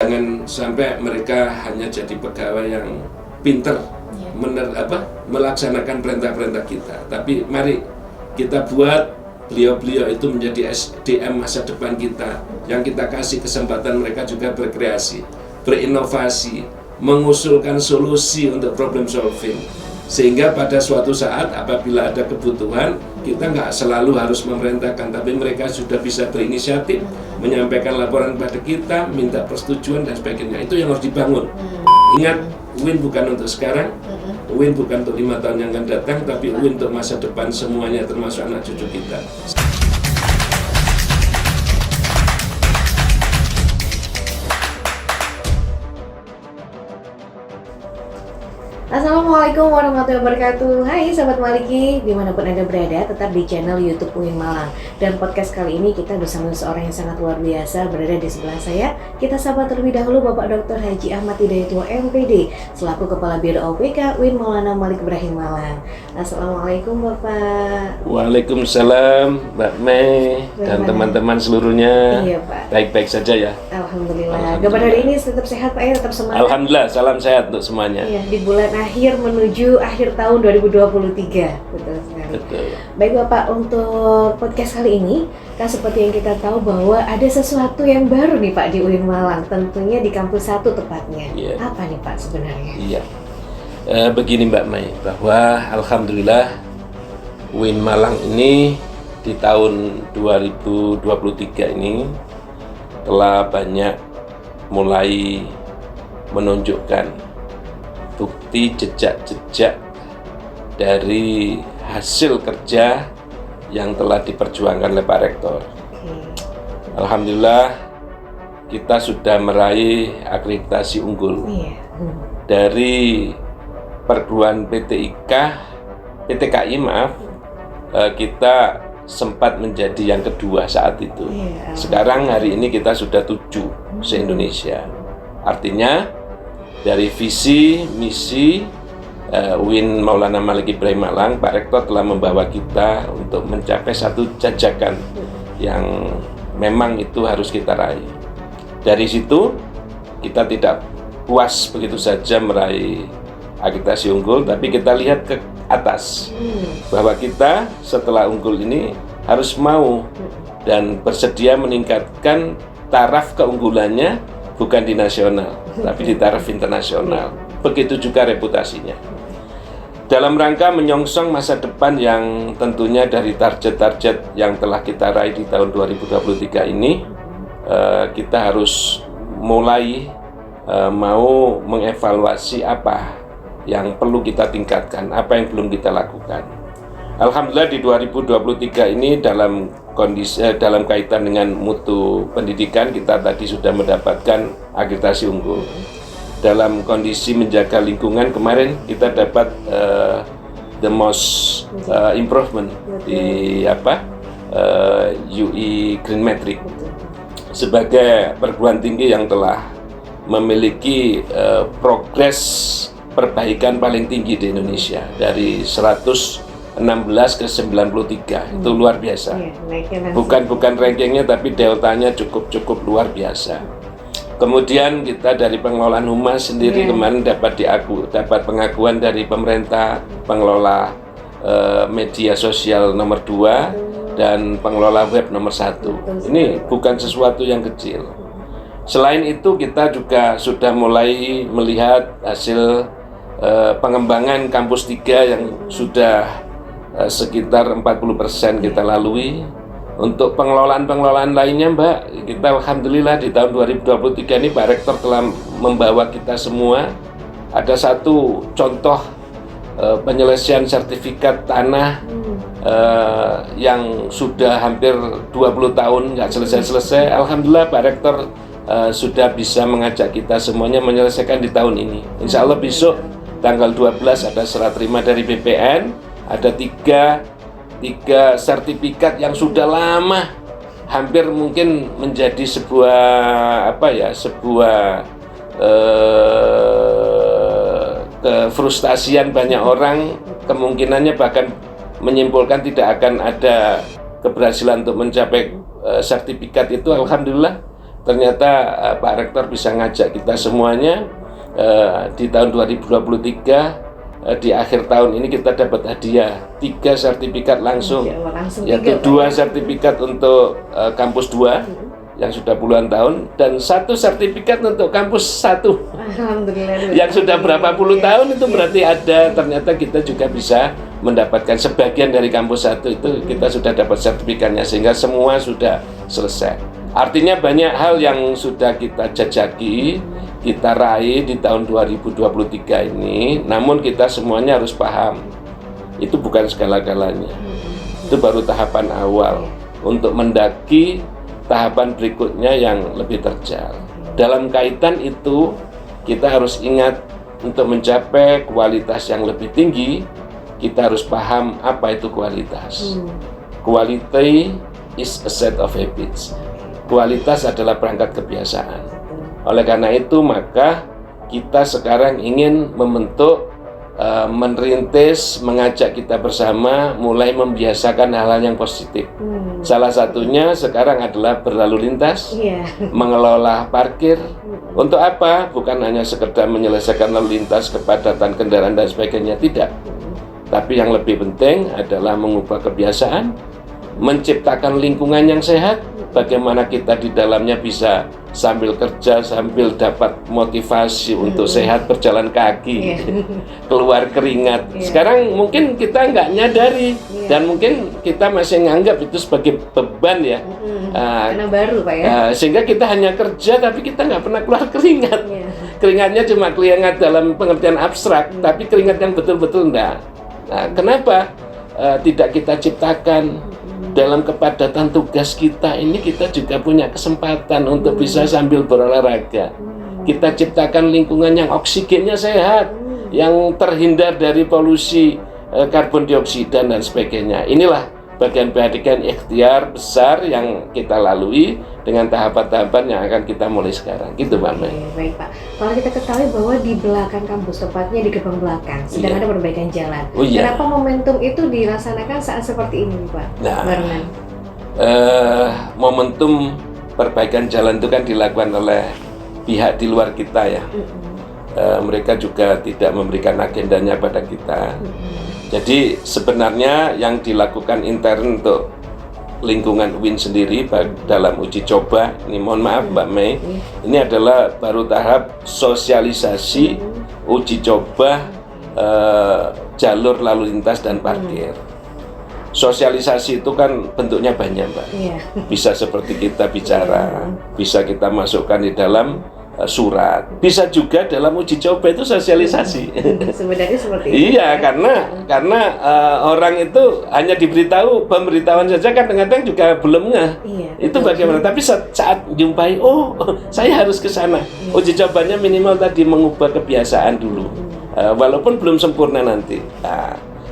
Jangan sampai mereka hanya jadi pegawai yang pinter melaksanakan perintah-perintah kita. Tapi mari kita buat beliau-beliau itu menjadi SDM masa depan kita, yang kita kasih kesempatan mereka juga berkreasi, berinovasi, mengusulkan solusi untuk problem solving. Sehingga pada suatu saat apabila ada kebutuhan, kita nggak selalu harus memerintahkan, tapi mereka sudah bisa berinisiatif, menyampaikan laporan kepada kita, minta persetujuan dan sebagainya. Itu yang harus dibangun. Ingat, UIN bukan untuk sekarang, UIN bukan untuk 5 tahun yang akan datang, tapi UIN untuk masa depan semuanya, termasuk anak cucu kita. Assalamualaikum warahmatullahi wabarakatuh. Hai sahabat Maliki, dimanapun Anda berada, tetap di channel YouTube UIN Malang. Dan podcast kali ini kita bersama seorang yang sangat luar biasa berada di sebelah saya. Kita sapa terlebih dahulu Bapak Dr. Haji Ahmad Hidayatullah MPD selaku Kepala Biro OPK UIN Maulana Malik Ibrahim Malang. Assalamualaikum Bapak. Waalaikumsalam Mbak Mei dan teman-teman seluruhnya. Iya Pak. Baik-baik saja ya. Alhamdulillah. Kabar hari ini tetap sehat Pak ya, tetap semangat. Alhamdulillah, salam sehat untuk semuanya. Iya, di bulan akhir menuju akhir tahun 2023. Betul sekali. Betul. Baik Bapak, untuk podcast kali ini kan seperti yang kita tahu bahwa ada sesuatu yang baru nih Pak di UIN Malang, tentunya di kampus 1 tepatnya. Iya. Apa nih Pak sebenarnya? Iya. Begini Mbak Mei, bahwa alhamdulillah UIN Malang ini di tahun 2023 ini telah banyak mulai menunjukkan bukti jejak-jejak dari hasil kerja yang telah diperjuangkan oleh Pak Rektor. Alhamdulillah kita sudah meraih akreditasi unggul dari perguruan PTKI kita sempat menjadi yang kedua saat itu. Sekarang hari ini kita sudah 7 se-Indonesia. Artinya dari visi, misi UIN Maulana Malik Ibrahim Malang, Pak Rektor telah membawa kita untuk mencapai satu jajakan yang memang itu harus kita raih. Dari situ kita tidak puas begitu saja meraih akreditasi unggul, tapi kita lihat ke atas bahwa kita setelah unggul ini harus mau dan bersedia meningkatkan taraf keunggulannya, bukan di nasional, tapi di taraf internasional. Begitu juga reputasinya. Dalam rangka menyongsong masa depan yang tentunya dari target-target yang telah kita raih di tahun 2023 ini, kita harus mulai mau mengevaluasi apa yang perlu kita tingkatkan, apa yang belum kita lakukan. Alhamdulillah di 2023 ini dalam kaitan dengan mutu pendidikan kita tadi sudah mendapatkan akreditasi unggul. Dalam kondisi menjaga lingkungan kemarin kita dapat the most improvement di UI Green Metric sebagai perguruan tinggi yang telah memiliki progres perbaikan paling tinggi di Indonesia dari 116 ke 93. Itu luar biasa. Bukan rankingnya, tapi deltanya cukup luar biasa. Kemudian kita dari pengelolaan humas sendiri kemarin dapat pengakuan dari pemerintah, pengelola media sosial nomor 2 dan pengelola web nomor 1. Ini bukan sesuatu yang kecil. Selain itu kita juga sudah mulai melihat hasil pengembangan kampus 3 yang sudah sekitar 40% kita lalui. Untuk pengelolaan lainnya Mbak, kita alhamdulillah di tahun 2023 ini Pak Rektor telah membawa kita semua. Ada satu contoh penyelesaian sertifikat tanah yang sudah hampir 20 tahun nggak selesai. Alhamdulillah Pak Rektor sudah bisa mengajak kita semuanya menyelesaikan di tahun ini. Insya Allah besok tanggal 12 ada serah terima dari BPN, ada tiga sertifikat yang sudah lama, hampir mungkin menjadi sebuah kefrustasian banyak orang, kemungkinannya bahkan menyimpulkan tidak akan ada keberhasilan untuk mencapai sertifikat itu. Alhamdulillah ternyata Pak Rektor bisa ngajak kita semuanya di tahun 2023. Di akhir tahun ini kita dapat hadiah 3 sertifikat langsung, yaitu 2 sertifikat untuk kampus 2 yang sudah puluhan tahun dan 1 sertifikat untuk kampus 1 yang sudah berapa puluh tahun. Itu berarti ada, ternyata kita juga bisa mendapatkan sebagian dari kampus 1 itu kita sudah dapat sertifikatnya, sehingga semua sudah selesai. Artinya banyak hal yang sudah kita jajaki, kita raih di tahun 2023 ini, namun kita semuanya harus paham, itu bukan segala-galanya. Itu baru tahapan awal untuk mendaki tahapan berikutnya yang lebih terjal. Dalam kaitan itu, kita harus ingat untuk mencapai kualitas yang lebih tinggi, kita harus paham apa itu kualitas. Quality is a set of habits. Kualitas adalah perangkat kebiasaan. Oleh karena itu, maka kita sekarang ingin membentuk, merintis, mengajak kita bersama mulai membiasakan hal-hal yang positif. Salah satunya sekarang adalah berlalu lintas, mengelola parkir. Untuk apa? Bukan hanya sekedar menyelesaikan lalu lintas, kepadatan kendaraan dan sebagainya, tidak. Tapi yang lebih penting adalah mengubah kebiasaan, menciptakan lingkungan yang sehat. Bagaimana kita di dalamnya bisa sambil kerja, sambil dapat motivasi untuk sehat, berjalan kaki, keluar keringat. Sekarang mungkin kita nggak nyadari, dan mungkin kita masih nganggap itu sebagai beban ya. Karena baru Pak ya. Sehingga kita hanya kerja, tapi kita nggak pernah keluar keringat. Keringatnya cuma keringat dalam pengertian abstrak, tapi keringat yang betul-betul enggak. Kenapa tidak kita ciptakan? Dalam kepadatan tugas kita ini, kita juga punya kesempatan untuk bisa sambil berolahraga. Kita ciptakan lingkungan yang oksigennya sehat, yang terhindar dari polusi karbon dioksida dan sebagainya. Inilah bagian-bagian ikhtiar besar yang kita lalui dengan tahapan-tahapan yang akan kita mulai sekarang. Gitu Pak Mei. Baik Pak, kalau kita ketahui bahwa di belakang kampus, tepatnya di gerbang belakang, sedang ada perbaikan jalan. Kenapa momentum itu dilaksanakan saat seperti ini Pak? Nah, momentum perbaikan jalan itu kan dilakukan oleh pihak di luar kita ya. Mereka juga tidak memberikan agendanya pada kita. Jadi sebenarnya yang dilakukan intern untuk lingkungan UIN sendiri dalam uji coba, ini mohon maaf Mbak Mei, ini adalah baru tahap sosialisasi uji coba jalur lalu lintas dan parkir. Sosialisasi itu kan bentuknya banyak Mbak. Bisa seperti kita bicara, bisa kita masukkan di dalam surat, bisa juga dalam uji coba itu sosialisasi. Sebenarnya seperti itu. Iya, karena orang itu hanya diberitahu, pemberitahuan saja kadang-kadang juga belum ngeh. Itu bagaimana? Tapi saat jumpai, oh saya harus ke sana. Uji cobanya minimal tadi mengubah kebiasaan dulu, walaupun belum sempurna nanti.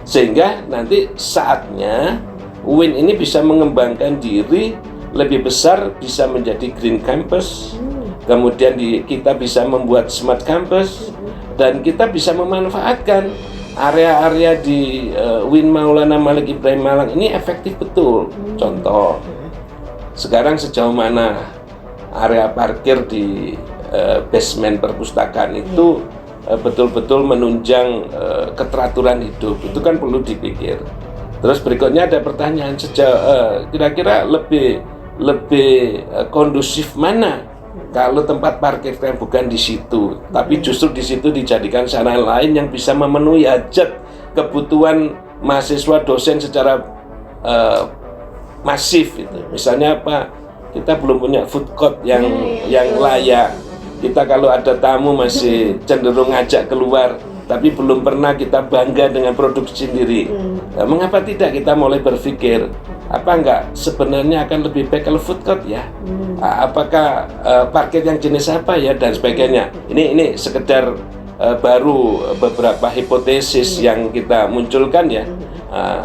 Sehingga nanti saatnya UIN ini bisa mengembangkan diri lebih besar, bisa menjadi green campus. Kemudian kita bisa membuat smart campus, dan kita bisa memanfaatkan area-area di UIN Maulana Malik Ibrahim Malang ini efektif betul. Contoh, sekarang sejauh mana area parkir di basement perpustakaan itu betul-betul menunjang keteraturan hidup. Itu kan perlu dipikir. Terus berikutnya ada pertanyaan, kira-kira lebih kondusif mana kalau tempat parkir yang bukan di situ, tapi justru di situ dijadikan sarana lain yang bisa memenuhi hajat kebutuhan mahasiswa dosen secara masif itu. Misalnya apa? Kita belum punya food court yang layak. Kita kalau ada tamu masih cenderung ngajak keluar, tapi belum pernah kita bangga dengan produksi sendiri. Mengapa tidak kita mulai berpikir, apa enggak sebenarnya akan lebih baik kalau food court ya? Apakah parkir yang jenis apa ya, dan sebagainya. Ini sekedar baru beberapa hipotesis yang kita munculkan ya,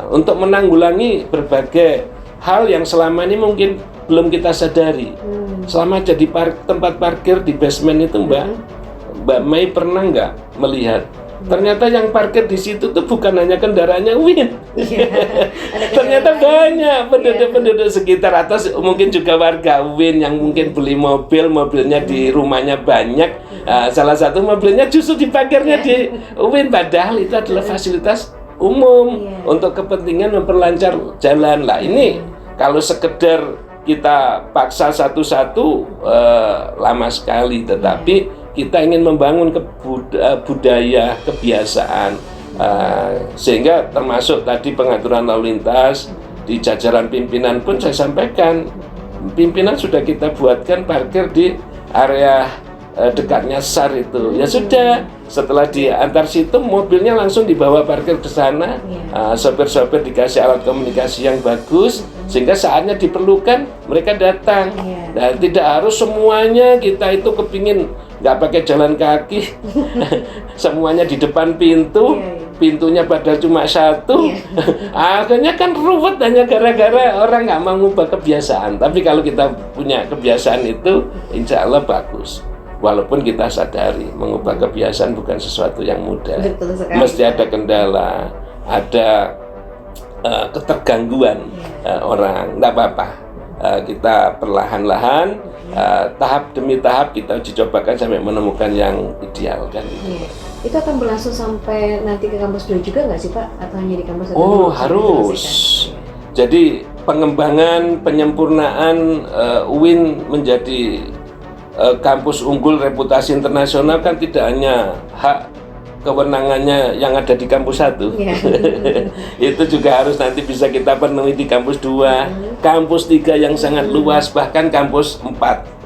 untuk menanggulangi berbagai hal yang selama ini mungkin belum kita sadari. Selama jadi tempat parkir di basement itu Mbak Mei pernah nggak melihat Ternyata yang parkir di situ tuh bukan hanya kendaraannya Win. Iya, ada Ternyata kendala lain. banyak penduduk-penduduk sekitar atau mungkin juga warga Win yang mungkin beli mobilnya di rumahnya banyak. Salah satu mobilnya justru diparkirnya di Win, padahal itu adalah fasilitas umum untuk kepentingan memperlancar jalan. Lah ini kalau sekedar kita paksa satu-satu lama sekali, tetapi kita ingin membangun budaya kebiasaan, sehingga termasuk tadi pengaturan lalu lintas di jajaran pimpinan pun saya sampaikan, pimpinan sudah kita buatkan parkir di area dekatnya SAR itu. Ya sudah, setelah diantar situ mobilnya langsung dibawa parkir ke sana. Sopir-sopir dikasih alat komunikasi yang bagus sehingga saatnya diperlukan mereka datang. Dan tidak harus semuanya kita itu kepingin nggak pakai jalan kaki, semuanya di depan pintu. Pintunya padahal cuma satu. Akhirnya kan ruwet hanya gara-gara orang nggak mau ngubah kebiasaan. Tapi kalau kita punya kebiasaan itu, insya Allah bagus. Walaupun kita sadari mengubah kebiasaan bukan sesuatu yang mudah. Mesti ada kendala, ada ketergangguan orang. Nggak apa-apa, kita perlahan-lahan, tahap demi tahap kita uji cobakan sampai menemukan yang ideal kan. Itu akan berlangsung sampai nanti ke kampus 2 juga nggak sih Pak? Atau hanya di kampus 1? Oh harus. Jadi pengembangan, penyempurnaan UIN menjadi kampus unggul reputasi internasional kan tidak hanya hak kewenangannya yang ada di kampus 1. Itu juga harus nanti bisa kita penuhi di kampus 2, kampus 3 yang sangat luas, bahkan kampus 4.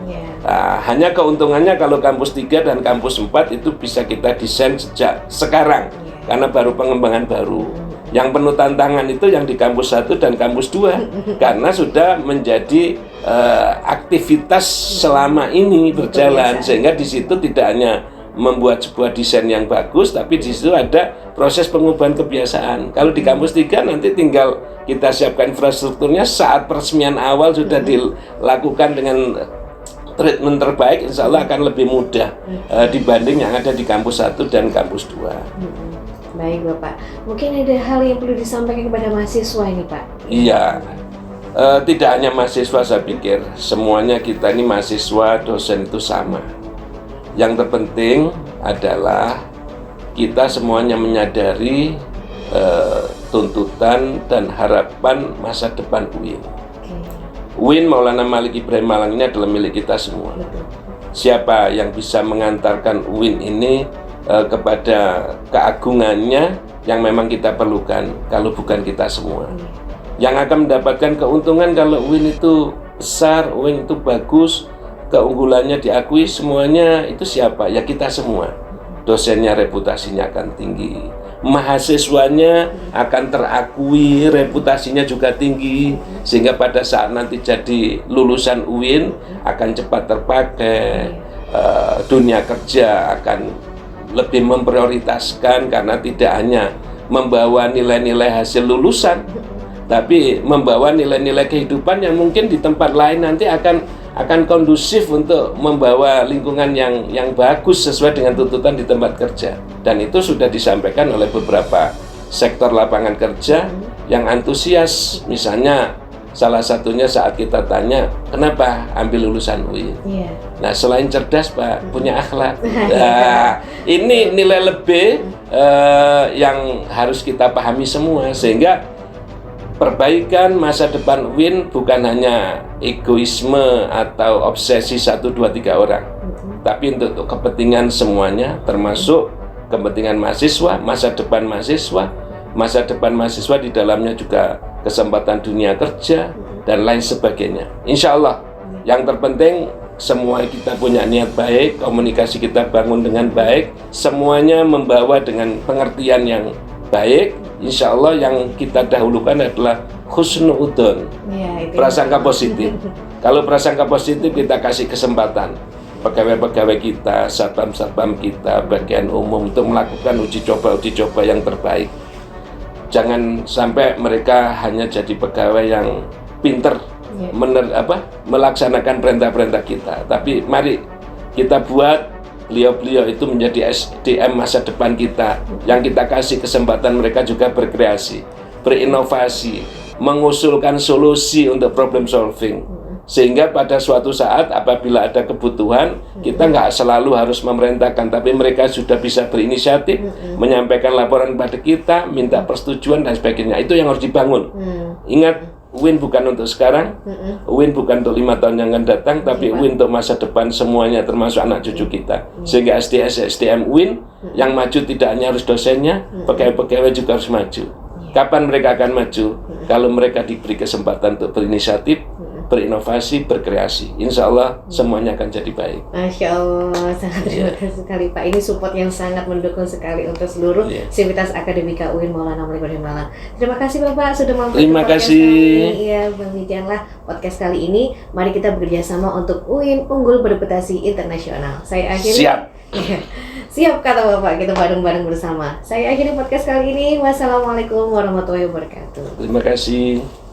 Hanya keuntungannya kalau kampus 3 dan kampus 4 itu bisa kita desain sejak sekarang, karena baru pengembangan baru. Yang penuh tantangan itu yang di kampus 1 dan kampus 2 karena sudah menjadi aktivitas selama ini berjalan, sehingga di situ tidak hanya membuat sebuah desain yang bagus, tapi di situ ada proses pengubahan kebiasaan. Kalau di kampus 3 nanti tinggal kita siapkan infrastrukturnya, saat peresmian awal sudah dilakukan dengan treatment terbaik, insya Allah akan lebih mudah dibanding yang ada di kampus 1 dan kampus 2. Baik Bapak, mungkin ada hal yang perlu disampaikan kepada mahasiswa ini Pak? Iya, tidak hanya mahasiswa, saya pikir semuanya kita ini mahasiswa, dosen itu sama. Yang terpenting adalah kita semuanya menyadari tuntutan dan harapan masa depan UIN. UIN Maulana Malik Ibrahim Malang ini adalah milik kita semua. Siapa yang bisa mengantarkan UIN ini kepada keagungannya yang memang kita perlukan, kalau bukan kita semua. Yang akan mendapatkan keuntungan kalau UIN itu besar, UIN itu bagus, keunggulannya diakui semuanya, itu siapa? Ya kita semua. Dosennya reputasinya akan tinggi, mahasiswanya akan terakui, reputasinya juga tinggi, sehingga pada saat nanti jadi lulusan UIN akan cepat terpakai, dunia kerja akan lebih memprioritaskan karena tidak hanya membawa nilai-nilai hasil lulusan, tapi membawa nilai-nilai kehidupan yang mungkin di tempat lain nanti akan kondusif untuk membawa lingkungan yang bagus sesuai dengan tuntutan di tempat kerja. Dan itu sudah disampaikan oleh beberapa sektor lapangan kerja yang antusias. Misalnya salah satunya saat kita tanya, kenapa ambil lulusan UIN? Nah, selain cerdas Pak, punya akhlak. Nah, ini nilai lebih yang harus kita pahami semua, sehingga perbaikan masa depan UIN bukan hanya egoisme atau obsesi 1, 2, 3 orang, tapi untuk kepentingan semuanya, termasuk kepentingan mahasiswa, masa depan mahasiswa di dalamnya juga kesempatan dunia kerja dan lain sebagainya. Insya Allah yang terpenting semua kita punya niat baik, komunikasi kita bangun dengan baik, semuanya membawa dengan pengertian yang baik. Insya Allah yang kita dahulukan adalah husnudzon, prasangka positif. Kalau prasangka positif kita kasih kesempatan pegawai-pegawai kita, satpam-satpam kita, bagian umum untuk melakukan uji coba yang terbaik. Jangan sampai mereka hanya jadi pegawai yang pinter melaksanakan perintah-perintah kita, tapi mari kita buat beliau-beliau itu menjadi SDM masa depan kita, yang kita kasih kesempatan mereka juga berkreasi, berinovasi, mengusulkan solusi untuk problem solving, sehingga pada suatu saat apabila ada kebutuhan, kita nggak selalu harus memerintahkan, tapi mereka sudah bisa berinisiatif, menyampaikan laporan pada kita, minta persetujuan dan sebagainya. Itu yang harus dibangun. Ingat, UIN bukan untuk sekarang, UIN bukan untuk 5 tahun yang akan datang, tapi UIN untuk masa depan semuanya, termasuk anak cucu kita. Sehingga SDM UIN yang maju tidak hanya harus dosennya, pegawai-pegawai juga harus maju. Kapan mereka akan maju? Kalau mereka diberi kesempatan untuk berinisiatif, berinovasi, berkreasi. Insya Allah semuanya akan jadi baik. Masya Allah, sangat terima kasih sekali Pak. Ini support yang sangat mendukung sekali untuk seluruh Sivitas Akademika UIN Maulana Malik Ibrahim Malang. Terima kasih Bapak sudah mampir. Terima kasih. Iya Bang Mijanlah, podcast kali ini mari kita bekerja sama untuk UIN unggul bereputasi internasional. Saya akhiri. Siap. Siap kata Bapak, kita bareng-bareng bersama. Saya akhiri podcast kali ini. Wassalamualaikum warahmatullahi wabarakatuh. Terima kasih.